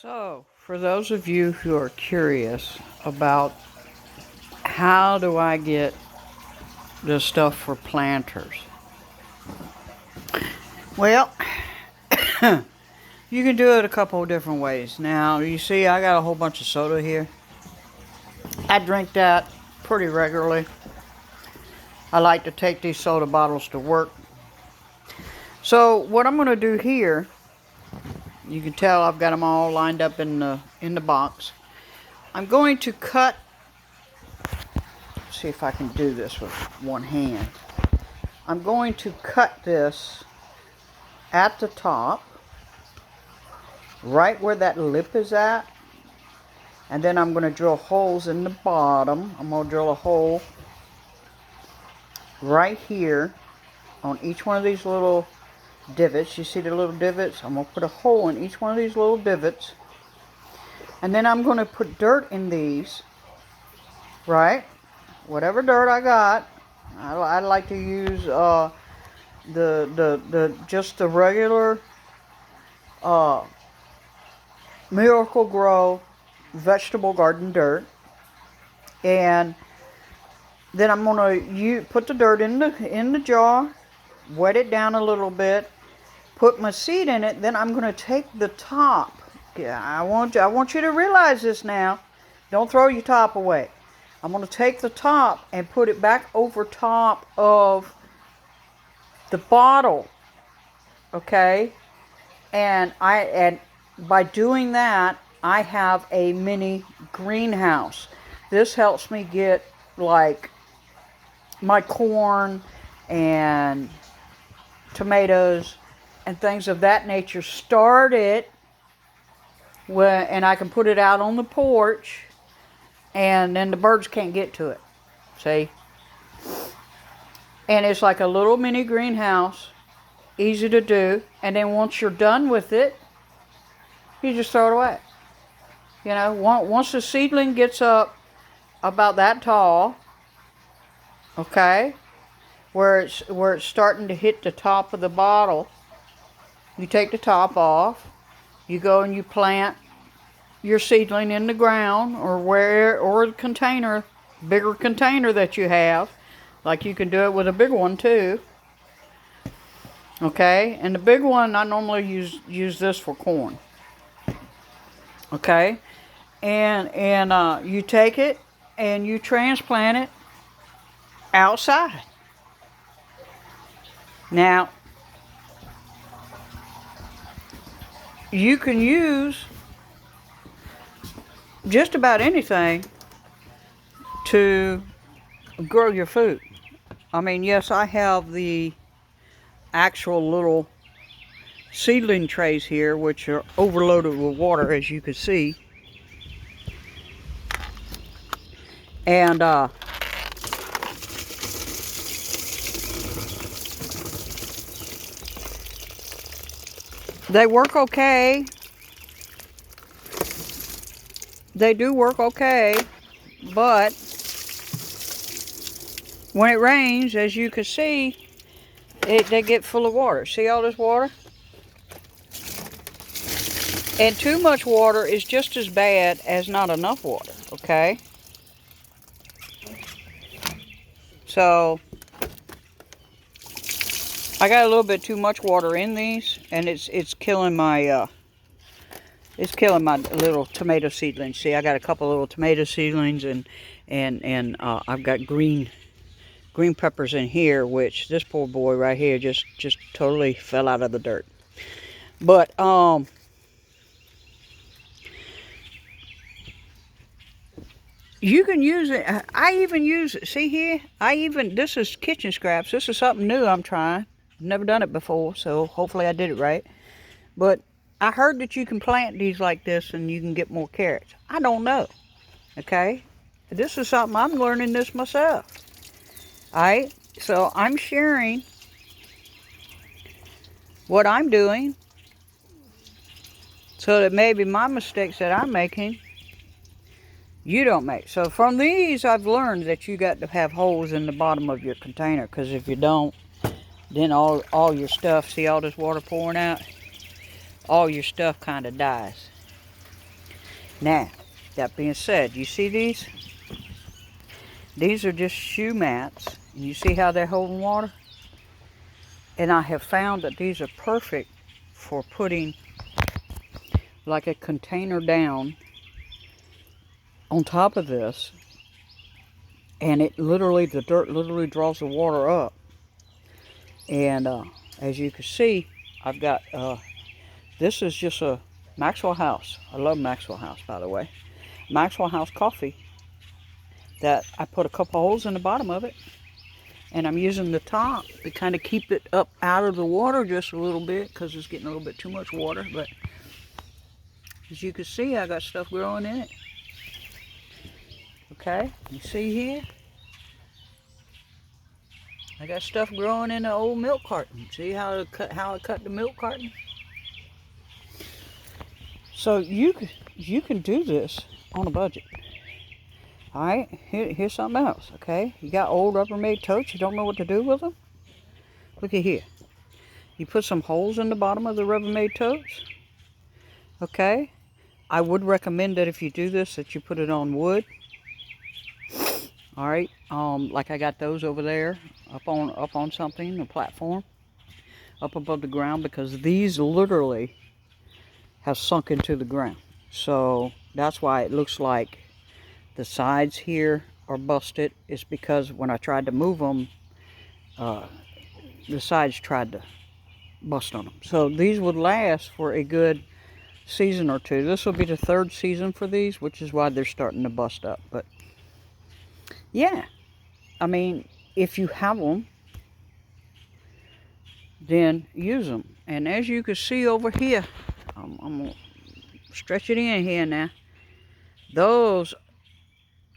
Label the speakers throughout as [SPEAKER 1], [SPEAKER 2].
[SPEAKER 1] So, for those of you who are curious about how do I get the stuff for planters, well, you can do it a couple of different ways. Now, you see I got a whole bunch of soda here. I drink that pretty regularly. I like to take these soda bottles to work. So, what I'm going to do here, you can tell I've got them all lined up in the box. I'm going to cut. See if I can do this with one hand. I'm going to cut this at the top, right where that lip is at, and then I'm going to drill holes in the bottom. I'm going to drill a hole right here on each one of these little divots. You see the little divots? I'm going to put a hole in each one of these little divots, and then I'm going to put dirt in these, right? Whatever dirt I got. I like to use just the regular Miracle-Gro vegetable garden dirt, and then I'm gonna put the dirt in the jar, wet it down a little bit, put my seed in it. Then I'm gonna take the top. Yeah, I want you to realize this now. Don't throw your top away. I'm going to take the top and put it back over top of the bottle, okay? And by doing that, I have a mini greenhouse. This helps me get like my corn and tomatoes and things of that nature started, and I can put it out on the porch. And then the birds can't get to it, see? And it's like a little mini greenhouse, easy to do. And then once you're done with it, you just throw it away. You know, once the seedling gets up about that tall, okay, where it's starting to hit the top of the bottle, you take the top off, you go and you plant your seedling in the ground or the container, bigger container that you have. Like you can do it with a big one too. Okay, and the big one I normally use this for corn. Okay, and you take it and you transplant it outside. Now you can use just about anything to grow your food. I mean, yes, I have the actual little seedling trays here, which are overloaded with water, as you can see. And they work okay. They do work okay, but when it rains, as you can see, they get full of water. See all this water? And too much water is just as bad as not enough water, okay? So, I got a little bit too much water in these, and it's killing my little tomato seedlings. See, I got a couple little tomato seedlings, and I've got green peppers in here, which this poor boy right here just totally fell out of the dirt. But you can use it. I even use it. See here? This is kitchen scraps. This is something new I'm trying. I've never done it before, so hopefully I did it right. But I heard that you can plant these like this and you can get more carrots. I don't know, okay? This is something I'm learning this myself. All right, so I'm sharing what I'm doing so that maybe my mistakes that I'm making, you don't make. So from these, I've learned that you got to have holes in the bottom of your container, because if you don't, then all your stuff, see all this water pouring out? All your stuff kind of dies. Now, that being said, you see these? These are just shoe mats. You see how they're holding water? And I have found that these are perfect for putting like a container down on top of this, and it literally, the dirt literally draws the water up. And as you can see, I've got, this is just a Maxwell House. I love Maxwell House, by the way. Maxwell House coffee that I put a couple holes in the bottom of it. And I'm using the top to kind of keep it up out of the water just a little bit because it's getting a little bit too much water. But as you can see, I got stuff growing in it. Okay, you see here? I got stuff growing in the old milk carton. See how I cut the milk carton? So you can do this on a budget. All right, here's something else, okay? You got old Rubbermaid totes, you don't know what to do with them? Look at here. You put some holes in the bottom of the Rubbermaid totes, okay? I would recommend that if you do this, that you put it on wood. All right, like I got those over there, up on something, a platform, up above the ground, because these literally have sunk into the ground. So that's why it looks like the sides here are busted. It's because when I tried to move them, the sides tried to bust on them. So these would last for a good season or two. This will be the third season for these, which is why they're starting to bust up. But yeah, I mean, if you have them, then use them. And as you can see over here, I'm going to stretch it in here now. Those,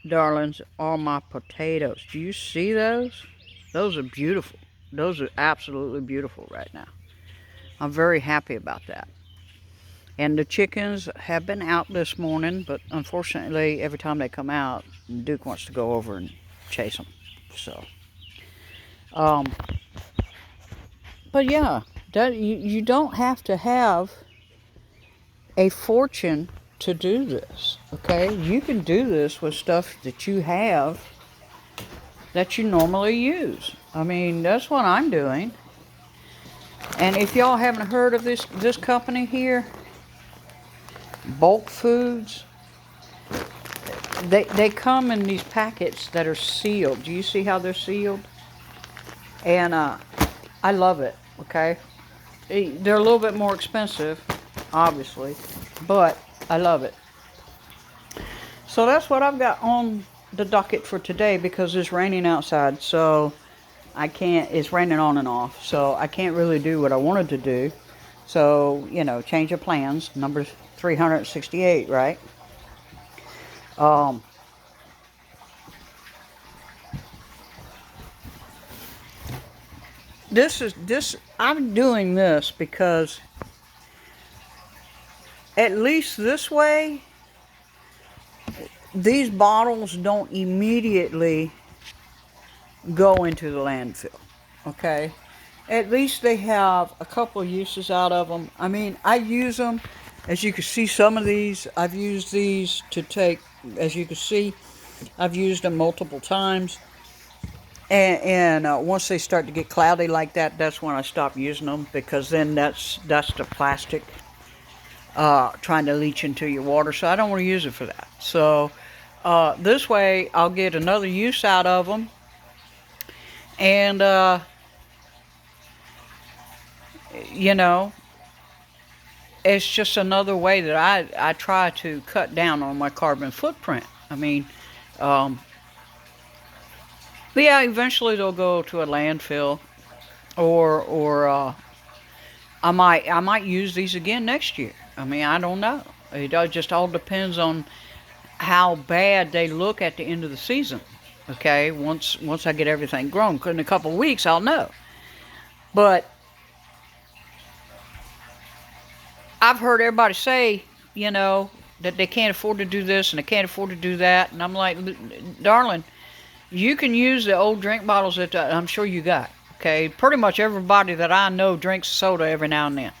[SPEAKER 1] darlings, are my potatoes. Do you see those? Those are beautiful. Those are absolutely beautiful right now. I'm very happy about that. And the chickens have been out this morning, but unfortunately, every time they come out, Duke wants to go over and chase them. So, but yeah, you don't have to have a fortune to do this, okay? You can do this with stuff that you have that you normally use. I mean, that's what I'm doing. And if y'all haven't heard of this company here, Bulk Foods, they come in these packets that are sealed. Do you see how they're sealed? And I love it, okay? They're a little bit more expensive, obviously, but I love it. So that's what I've got on the docket for today, because it's raining outside, so I can't, it's raining on and off, so I can't really do what I wanted to do. So, you know, change of plans, number 368, right? I'm doing this because at least this way, these bottles don't immediately go into the landfill, okay? At least they have a couple of uses out of them. I mean, I use them. As you can see, some of these, I've used these to take, as you can see, I've used them multiple times. And once they start to get cloudy like that, that's when I stop using them, because then that's the plastic trying to leach into your water. So I don't want to use it for that. So this way, I'll get another use out of them. And, you know, it's just another way that I try to cut down on my carbon footprint. I mean, yeah, eventually they'll go to a landfill, or I might use these again next year. I mean, I don't know. It just all depends on how bad they look at the end of the season. Okay, once I get everything grown, in a couple of weeks I'll know. But I've heard everybody say, you know, that they can't afford to do this and they can't afford to do that, and I'm like, darling, you can use the old drink bottles that I'm sure you got. Okay, pretty much everybody that I know drinks soda every now and then.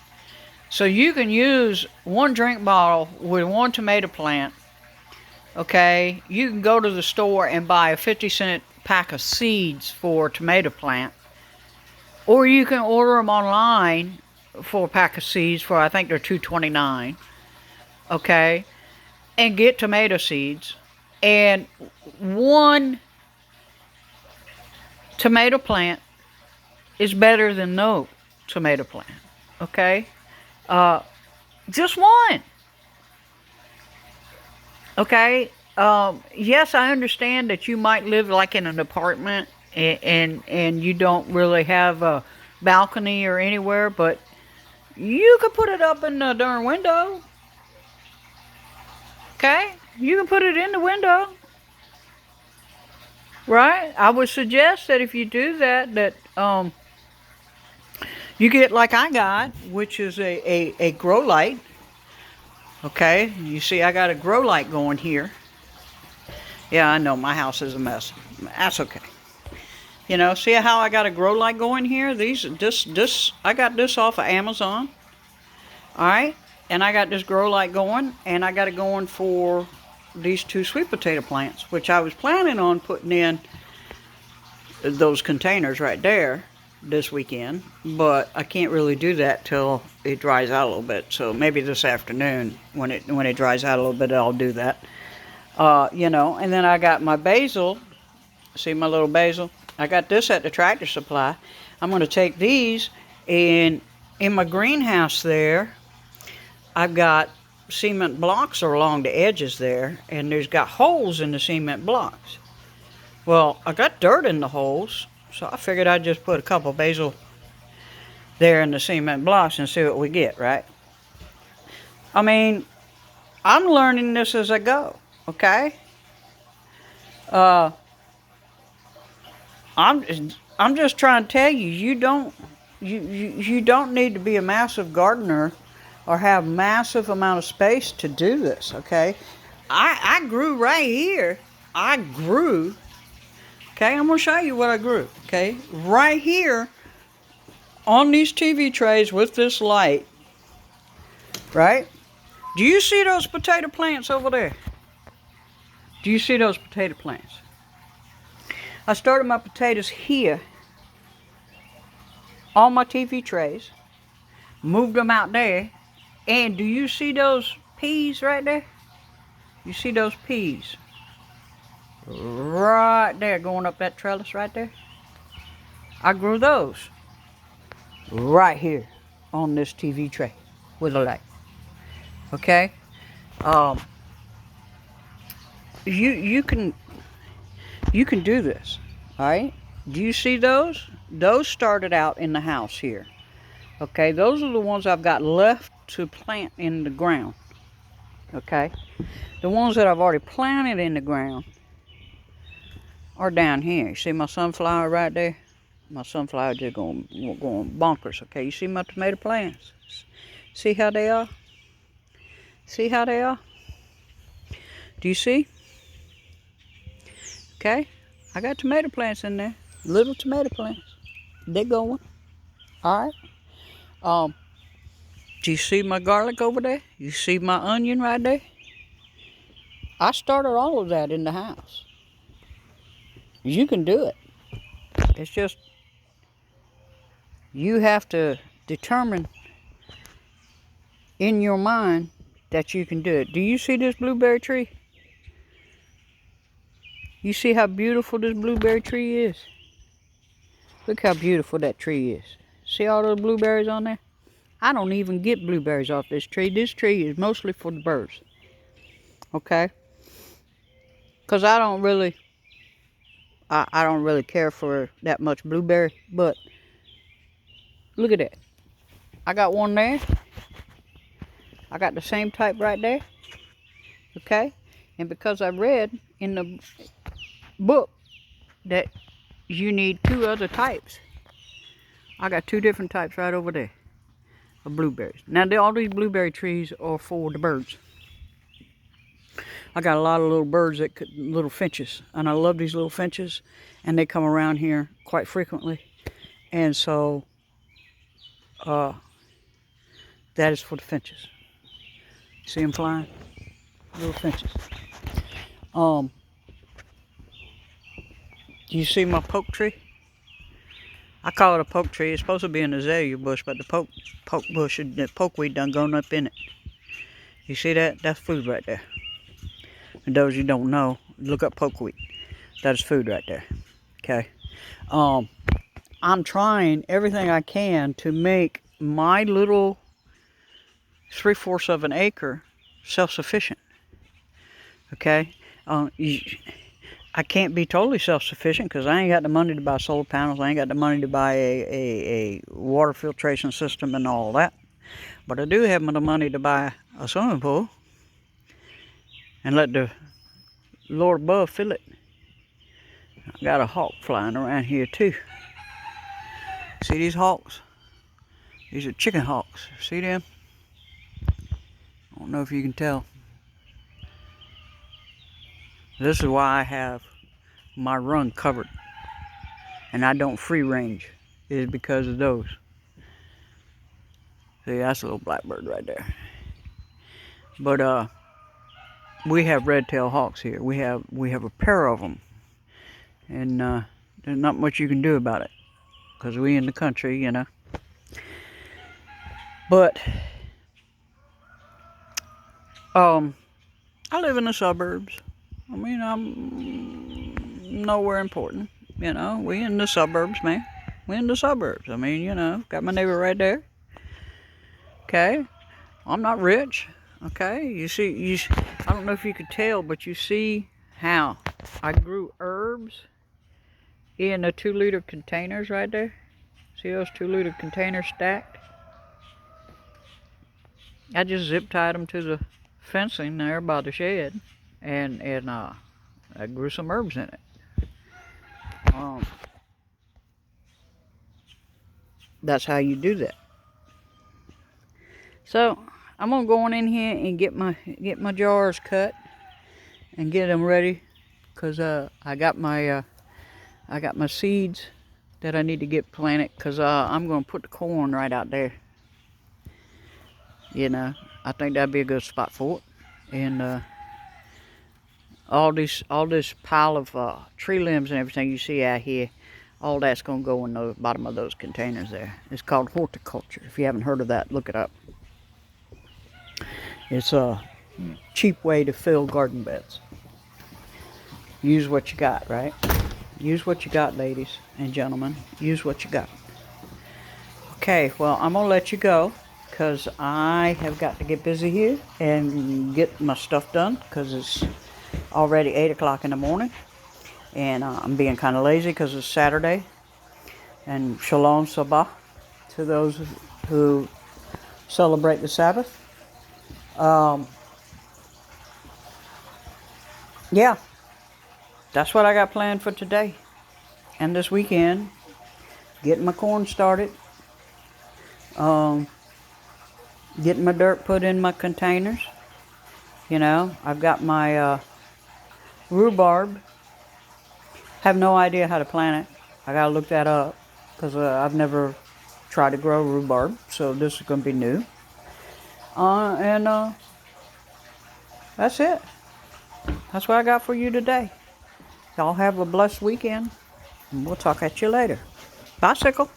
[SPEAKER 1] So you can use one drink bottle with one tomato plant. Okay, you can go to the store and buy a 50-cent pack of seeds for a tomato plant, or you can order them online for a pack of seeds for, I think they're $2.29. Okay, and get tomato seeds, and one tomato plant is better than no tomato plant. Okay, just one. Okay. Yes, I understand that you might live like in an apartment and you don't really have a balcony or anywhere, but you could put it up in the darn window. Okay? You can put it in the window. Right? I would suggest that if you do that, you get like I got, which is a grow light. Okay? You see, I got a grow light going here. Yeah, I know my house is a mess. That's okay. You know, see how I got a grow light going here? I got this off of Amazon. All right, and I got this grow light going, and I got it going for these 2 sweet potato plants, which I was planning on putting in those containers right there this weekend, but I can't really do that till it dries out a little bit. So maybe this afternoon, when it dries out a little bit, I'll do that. You know, and then I got my basil. See my little basil? I got this at the Tractor Supply. I'm going to take these, and in my greenhouse there, I've got cement blocks along the edges there, and there's got holes in the cement blocks. Well, I got dirt in the holes, so I figured I'd just put a couple basil there in the cement blocks and see what we get, right? I mean, I'm learning this as I go. Okay, I'm just trying to tell you, you don't need to be a massive gardener or have massive amount of space to do this. Okay, I grew right here. I grew. Okay, I'm gonna show you what I grew. Okay, right here on these TV trays with this light. Right? Do you see those potato plants over there? Do you see those potato plants? I started my potatoes here on my TV trays, moved them out there, and do you see those peas right there? You see those peas? Right there, going up that trellis right there? I grew those right here on this TV tray with a light. Okay? You can do this, all right? Do you see those? Those started out in the house here. Okay, those are the ones I've got left to plant in the ground. Okay, the ones that I've already planted in the ground are down here. You see my sunflower right there? My sunflower just going bonkers. Okay, you see my tomato plants? See how they are? See how they are? Do you see? Okay, I got tomato plants in there, little tomato plants. They're going. All right. Do you see my garlic over there? You see my onion right there? I started all of that in the house. You can do it. It's just you have to determine in your mind that you can do it. Do you see this blueberry tree? You see how beautiful this blueberry tree is? Look how beautiful that tree is. See all those blueberries on there? I don't even get blueberries off this tree. This tree is mostly for the birds. Okay? Because I don't really care for that much blueberry. But look at that. I got one there. I got the same type right there. Okay? And because I read in the book that you need 2 other types, I got 2 different types right over there of blueberries. Now all these blueberry trees are for the birds. I got a lot of little birds, little finches, and I love these little finches, and they come around here quite frequently. And so That is for the finches. See them flying? Little finches. You see my poke tree? I call it a poke tree. It's supposed to be an azalea bush, but the poke bush, the pokeweed done grown up in it. You see that? That's food right there. And those you don't know, look up pokeweed. That is food right there. Okay. I'm trying everything I can to make my little 3/4 of an acre self-sufficient. Okay. I can't be totally self-sufficient because I ain't got the money to buy solar panels. I ain't got the money to buy a water filtration system and all that. But I do have the money to buy a swimming pool and let the Lord above fill it. I got a hawk flying around here too. See these hawks? These are chicken hawks. See them? I don't know if you can tell. This is why I have my run covered and I don't free range, is because of those. See, that's a little blackbird right there. But we have red-tailed hawks here. We have a pair of them, and there's not much you can do about it because we in the country, you know. But I live in the suburbs. I mean, I'm nowhere important, you know. We in the suburbs, man. We in the suburbs. I mean, you know, got my neighbor right there. Okay, I'm not rich. Okay, you see, I don't know if you could tell, but you see how I grew herbs in the 2-liter containers right there. See those 2-liter containers stacked? I just zip tied them to the fencing there by the shed, and I grew some herbs in it. That's how you do that. So I'm gonna go on in here and get my jars cut and get them ready, cause I got my seeds that I need to get planted, cause I'm gonna put the corn right out there. You know, I think that'd be a good spot for it. And all this pile of tree limbs and everything you see out here, all that's gonna go in the bottom of those containers there. It's called horticulture. If you haven't heard of that, look it up. It's a cheap way to fill garden beds. Use what you got, right? Use what you got, ladies and gentlemen. Use what you got. Okay, well, I'm gonna let you go because I have got to get busy here and get my stuff done because it's already 8 o'clock in the morning, and I'm being kind of lazy because it's Saturday. And Shalom Sabah to those who celebrate the Sabbath. Yeah, that's what I got planned for today and this weekend. Getting my corn started. Getting my dirt put in my containers. You know, I've got my rhubarb. Have no idea how to plant it. I gotta look that up because I've never tried to grow rhubarb, so this is gonna be new. And that's it. That's what I got for you today. Y'all have a blessed weekend, and we'll talk at you later. Bicycle.